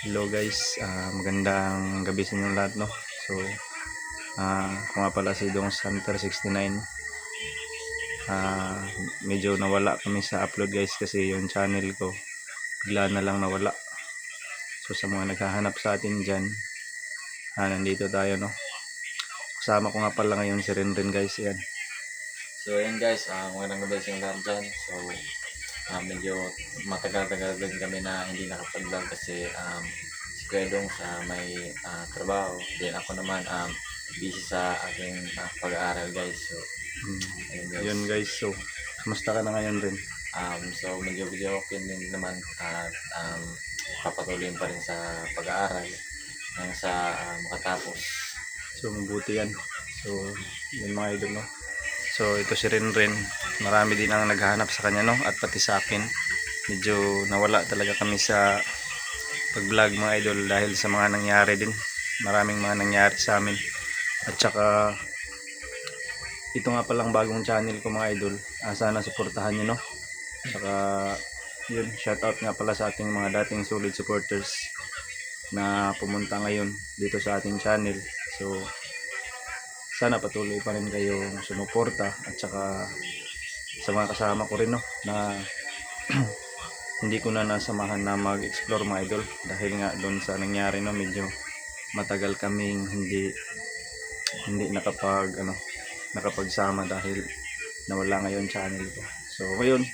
Hello guys, magandang gabi sa inyo lahat, no? So, ako nga pala si Dong Hunter 69. Medyo nawala kami sa upload guys kasi yung channel ko bigla na lang nawala. So sa mga naghahanap sa atin dyan, nandito tayo, no? Kasama ko nga pala ngayon si Renren guys, yan. So ayan guys, magandang gabi sa lahat dyan. So medyo matagal-tagal din kami na hindi nakapag-vlog kasi si Kuya Dong sa may trabaho. Then ako naman busy sa aking pag-aaral guys. So ayun guys. Yun guys, so kumusta ka na ngayon rin? So medyo okay din naman at papatuloy pa rin sa pag-aaral hanggang sa makatapos. So mabuti yan. So yun mga idol, no? So ito si Renren, marami din ang naghahanap sa kanya, no? At pati sa akin, medyo nawala talaga kami sa pag-vlog mga idol dahil sa mga nangyari din. Maraming mga nangyari sa amin. At saka ito nga palang bagong channel ko mga idol. Sana suportahan nyo, no? Saka yun, shoutout nga pala sa ating mga dating solid supporters na pumunta ngayon dito sa ating channel. So sana patuloy pa rin kayong sumuporta at saka sa mga kasama ko rin, no, na hindi ko na nasamahan na mag-explore mga idol dahil nga doon sa nangyari, no, medyo matagal kaming hindi nakapagsama dahil nawala ngayon channel ko. So ngayon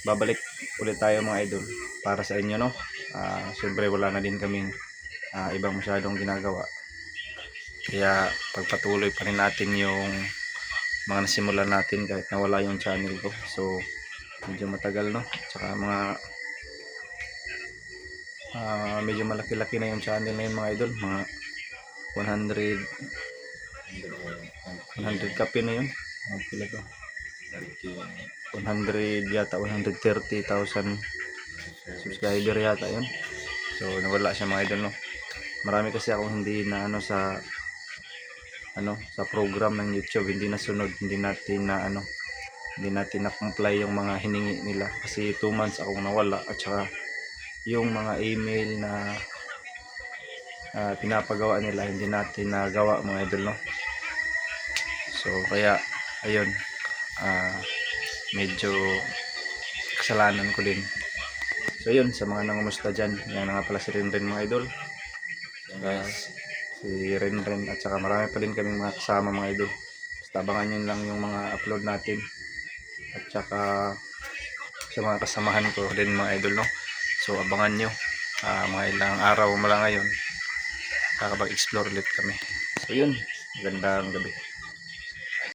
babalik ulit tayo mga idol para sa inyo, no. Siyempre wala na din kaming ibang masyadong ginagawa. Kaya pagpatuloy pa rin natin yung mga nasimulan natin kahit nawala yung channel ko. So medyo matagal, no? Tsaka medyo malaki-laki na yung channel na yun mga idol. Mga 100 copy na yun. Pila to? 100 yata, 130,000 subscriber yata yun. So nawala siya mga idol, no? Marami kasi akong hindi na sa program ng YouTube, hindi nasunod, hindi natin na-comply yung mga hiningi nila kasi 2 months akong nawala. At saka yung mga email na pinapagawa nila hindi natin nagawa mga idol, no? So kaya ayun, medyo kasalanan ko din. So yun, sa mga nangumusta dyan, yan nga pala si Renren mga idol. Si Renren at saka marami pa din kaming mga kasama mga idol. Basta abangan nyo lang yung mga upload natin at saka sa mga kasamahan ko din mga idol, no? So abangan nyo, mga ilang araw mula ngayon kakapag-explore ulit kami. So yun, magandang gabi.